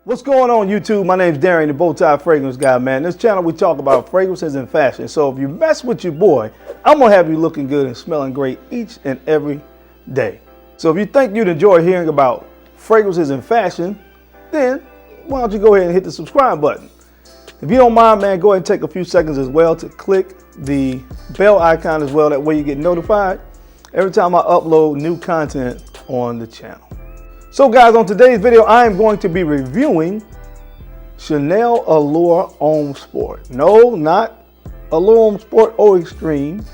What's going on YouTube? My name's Darren, the Bowtie Fragrance Guy, man. This channel we talk about fragrances and fashion. So if you mess with your boy, I'm gonna have you looking good and smelling great each and every day. So if you think you'd enjoy hearing about fragrances and fashion, then why don't you go ahead and hit the subscribe button. If you don't mind, man, go ahead and take a few seconds as well to click the bell icon as well. That way you get notified every time I upload new content on the channel. So guys, on today's video, I am going to be reviewing Chanel Allure Homme Sport. No, not Allure Homme Sport Eau Extreme.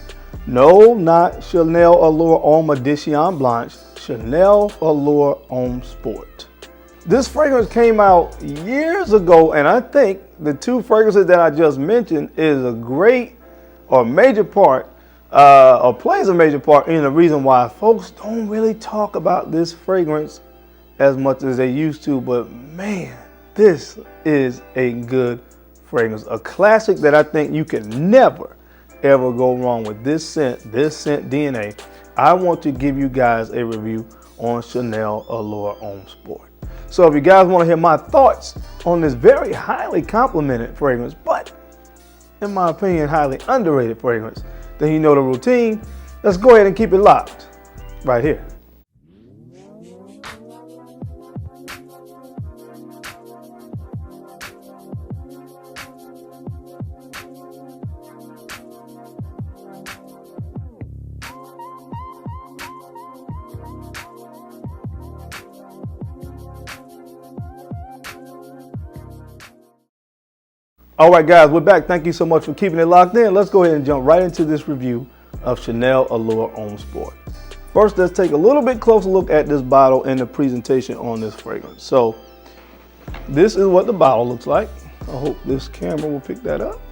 No, not Chanel Allure Homme Edition Blanche. Chanel Allure Homme Sport. This fragrance came out years ago, and I think the two fragrances that I just mentioned is a great or major part, or plays a major part in the reason why folks don't really talk about this fragrance as much as they used to. But man, this is a good fragrance, a classic that I think you can never ever go wrong with. This scent DNA. I want to give you guys a review on Chanel Allure Homme Sport. So if you guys want to hear my thoughts on this very highly complimented fragrance, but in my opinion highly underrated fragrance, then you know the routine. Let's go ahead and keep it locked right here. All right, guys, we're back. Thank you so much for keeping it locked in. Let's go ahead and jump right into this review of Chanel Allure Homme Sport. First, let's take a little bit closer look at this bottle and the presentation on this fragrance. So this is what the bottle looks like. I hope this camera will pick that up.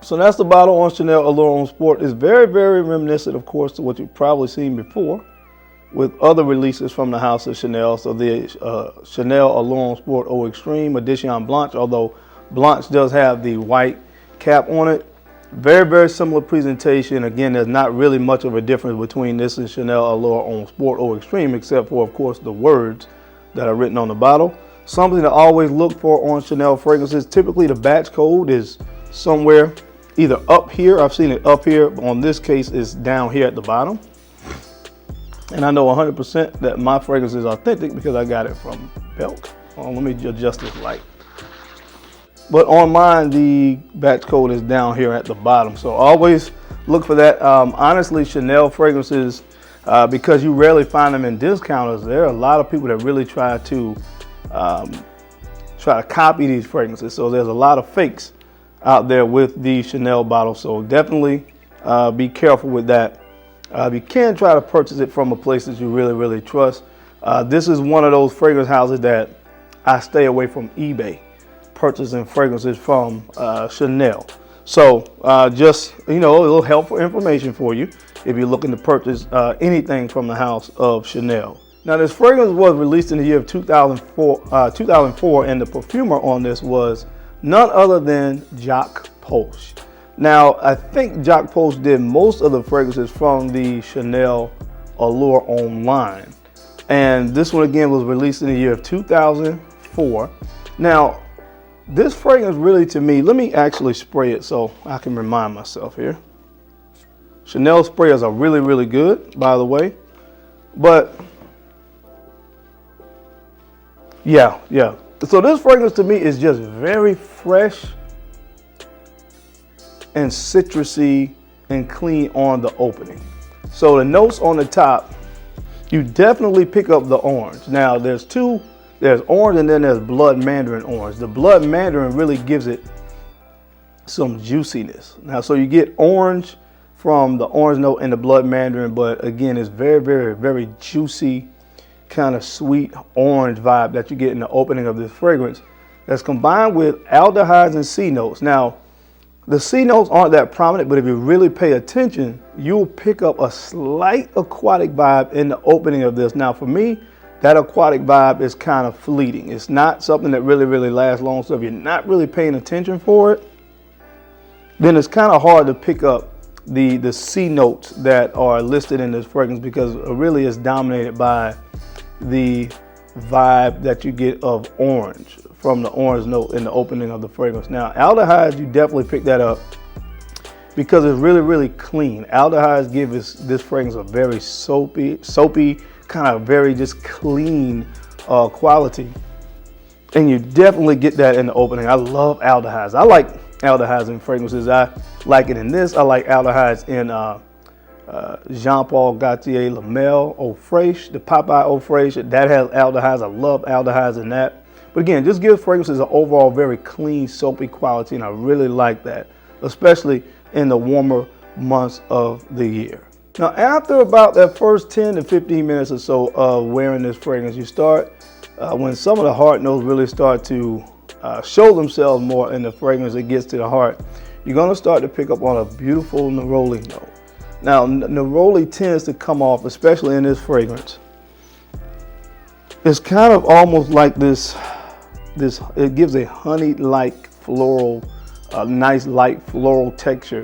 So that's the bottle on Chanel Allure Homme Sport. It's very, very reminiscent, of course, to what you've probably seen before with other releases from the house of Chanel. So the Chanel Allure Homme Sport Eau Extreme Edition Blanche, although Blanche does have the white cap on it. Very, very similar presentation. Again, there's not really much of a difference between this and Chanel Allure Homme Sport Eau Extreme, except for, of course, the words that are written on the bottle. Something to always look for on Chanel fragrances. Typically, the batch code is somewhere either up here. I've seen it up here, but on this case, it's down here at the bottom. And I know 100% that my fragrance is authentic because I got it from Belk. Let me adjust this light. But on mine, the batch code is down here at the bottom. So always look for that. Honestly, Chanel fragrances, because you rarely find them in discounters, there are a lot of people that really try to copy these fragrances. So there's a lot of fakes out there with the Chanel bottle. So definitely be careful with that. You can try to purchase it from a place that you really, really trust. This is one of those fragrance houses that I stay away from eBay, purchasing fragrances from Chanel. So just, you know, a little helpful information for you if you're looking to purchase anything from the house of Chanel. Now, this fragrance was released in the year of 2004, and the perfumer on this was none other than Jacques Poche. Now, I think Jacques Poche did most of the fragrances from the Chanel Allure Homme line. And this one, again, was released in the year of 2004. Now, this fragrance really, to me, let me actually spray it so I can remind myself here. Chanel sprayers are really, really good, by the way. But, yeah. So this fragrance, to me, is just very fresh and citrusy and clean on the opening. So the notes on the top, you definitely pick up the orange. Now there's orange and then there's blood mandarin orange. The blood mandarin really gives it some juiciness. Now, so you get orange from the orange note and the blood mandarin, but again, it's very, very, very juicy, kind of sweet orange vibe that you get in the opening of this fragrance that's combined with aldehydes and C notes. Now, the C notes aren't that prominent, but if you really pay attention, you'll pick up a slight aquatic vibe in the opening of this. Now, for me, that aquatic vibe is kind of fleeting. It's not something that really, really lasts long. So if you're not really paying attention for it, then it's kind of hard to pick up the C notes that are listed in this fragrance, because really it's dominated by the vibe that you get of orange from the orange note in the opening of the fragrance. Now, aldehydes, you definitely pick that up because it's really, really clean. Aldehydes give this fragrance a very soapy, kind of very just clean quality. And you definitely get that in the opening. I love aldehydes. I like aldehydes in fragrances. I like it in this. I like aldehydes in Jean Paul Gaultier Lamel Eau Fraiche, the Popeye Eau Fraiche. That has aldehydes. I love aldehydes in that. But again, just gives fragrances an overall very clean, soapy quality, and I really like that, especially in the warmer months of the year. Now, after about that first 10 to 15 minutes or so of wearing this fragrance, you start, when some of the heart notes really start to show themselves more in the fragrance, it gets to the heart, you're going to start to pick up on a beautiful neroli note. Now, neroli tends to come off, especially in this fragrance. It's kind of almost like this, it gives a honey-like floral, nice light floral texture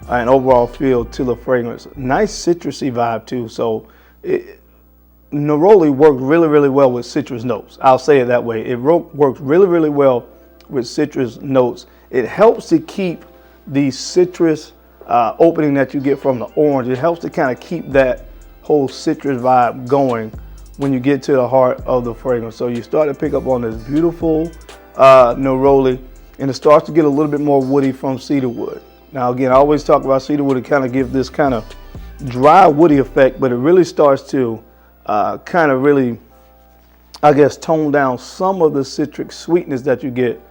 and overall feel to the fragrance. Nice citrusy vibe too. So neroli works really, really well with citrus notes. I'll say it that way. It works really, really well with citrus notes. It helps to keep the citrus opening that you get from the orange. It helps to kind of keep that whole citrus vibe going when you get to the heart of the fragrance. So you start to pick up on this beautiful neroli, and it starts to get a little bit more woody from cedar wood. Now again, I always talk about cedar wood to kind of give this kind of dry woody effect, but it really starts to kind of really, I guess, tone down some of the citric sweetness that you get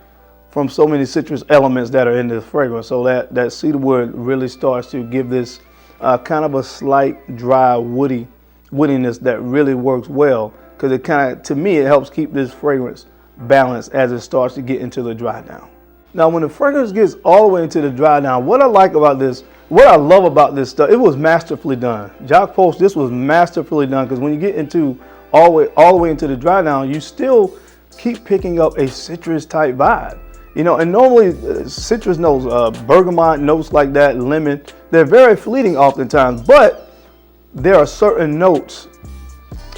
from so many citrus elements that are in this fragrance. So that cedar wood really starts to give this kind of a slight dry woodiness that really works well, because it kind of, to me, it helps keep this fragrance balanced as it starts to get into the dry down. Now, when the fragrance gets all the way into the dry down, what I like about this, what I love about this stuff, it was masterfully done. Jacques Post, this was masterfully done, because when you get into all the way into the dry down, you still keep picking up a citrus type vibe. You know, and normally citrus notes, bergamot notes like that, lemon, they're very fleeting oftentimes, but there are certain notes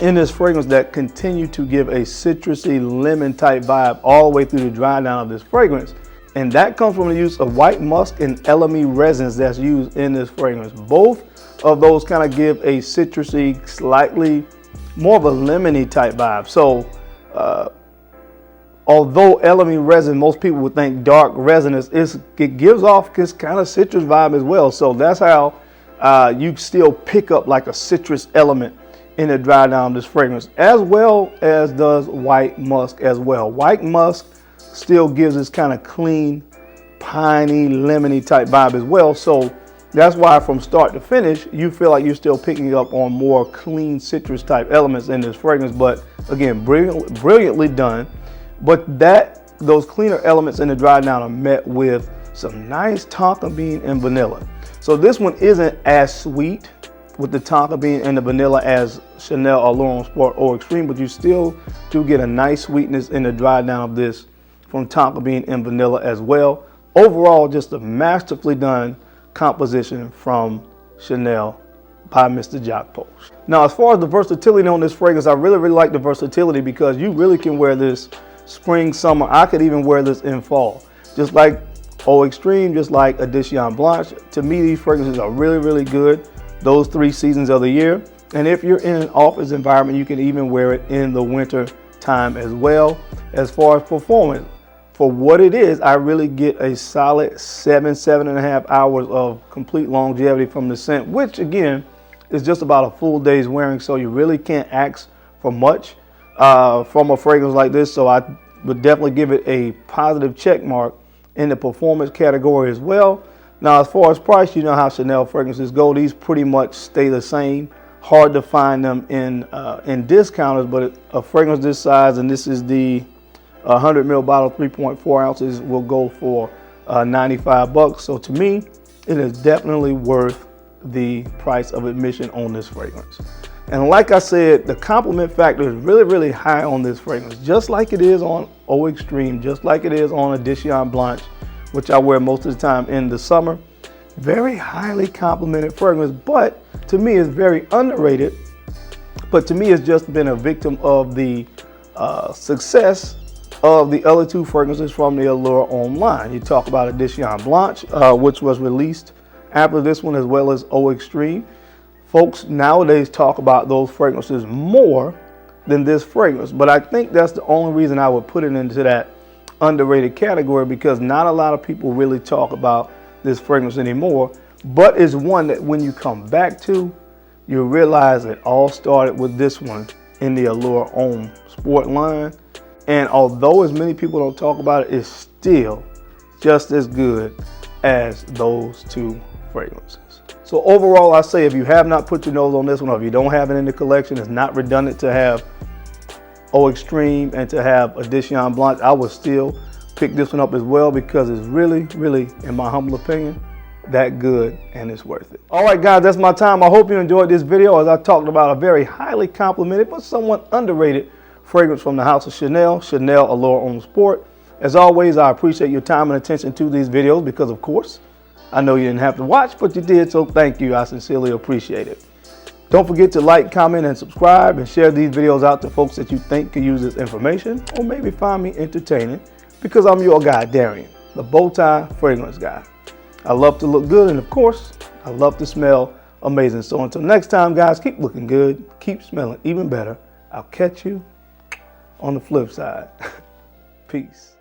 in this fragrance that continue to give a citrusy lemon type vibe all the way through the dry down of this fragrance. And that comes from the use of white musk and elemi resins that's used in this fragrance. Both of those kind of give a citrusy, slightly more of a lemony type vibe. So although elemi resin, most people would think dark resinous, it gives off this kind of citrus vibe as well. So that's how you still pick up like a citrus element in the dry down of this fragrance, as well as does white musk as well. White musk still gives this kind of clean, piney, lemony type vibe as well. So that's why from start to finish, you feel like you're still picking up on more clean citrus type elements in this fragrance. But again, brilliantly done. But those cleaner elements in the dry down are met with some nice tonka bean and vanilla. So this one isn't as sweet with the tonka bean and the vanilla as Chanel Allure Homme Sport or Extreme, but you still do get a nice sweetness in the dry down of this from tonka bean and vanilla as well. Overall, just a masterfully done composition from Chanel by Mr. Jacques Post. Now, as far as the versatility on this fragrance, I really, really like the versatility, because you really can wear this spring, summer. I could even wear this in fall. Just like Eau Extreme, just like Edition Blanche. To me, these fragrances are really, really good those 3 seasons of the year. And if you're in an office environment, you can even wear it in the winter time as well. As far as performance, for what it is, I really get a solid 7.5 hours of complete longevity from the scent, which again is just about a full day's wearing. So you really can't ask for much from a fragrance like this. So I would definitely give it a positive check mark in the performance category as well. Now, as far as price, you know how Chanel fragrances go. These pretty much stay the same. Hard to find them in discounters, but a fragrance this size, and this is the 100 ml bottle, 3.4 ounces, will go for $95. So to me, it is definitely worth the price of admission on this fragrance. And like I said, the compliment factor is really, really high on this fragrance, just like it is on Eau Extreme, just like it is on Edition Blanche, which I wear most of the time in the summer. very highly complimented fragrance, but to me it's very underrated. But to me, it's just been a victim of the success of the other two fragrances from the Allure Homme line. You talk about Edition Blanche, which was released after this one, as well as Eau Extreme. Folks nowadays talk about those fragrances more than this fragrance, but I think that's the only reason I would put it into that underrated category, because not a lot of people really talk about this fragrance anymore, but it's one that when you come back to, you realize it all started with this one in the Allure Homme Sport line. And although as many people don't talk about it, it's still just as good as those two fragrances. So overall, I say if you have not put your nose on this one, or if you don't have it in the collection, it's not redundant to have Eau Extreme and to have Edition Blanche. I would still pick this one up as well, because it's really, really, in my humble opinion, that good, and it's worth it. All right, guys, that's my time. I hope you enjoyed this video as I talked about a very highly complimented but somewhat underrated fragrance from the house of Chanel, Chanel Allure Homme Sport. As always, I appreciate your time and attention to these videos, because of course, I know you didn't have to watch, but you did, so thank you. I sincerely appreciate it. Don't forget to like, comment, and subscribe, and share these videos out to folks that you think could use this information or maybe find me entertaining, because I'm your guy, Darian, the bow tie fragrance guy. I love to look good, and of course, I love to smell amazing. So until next time, guys, keep looking good, keep smelling even better. I'll catch you on the flip side. Peace.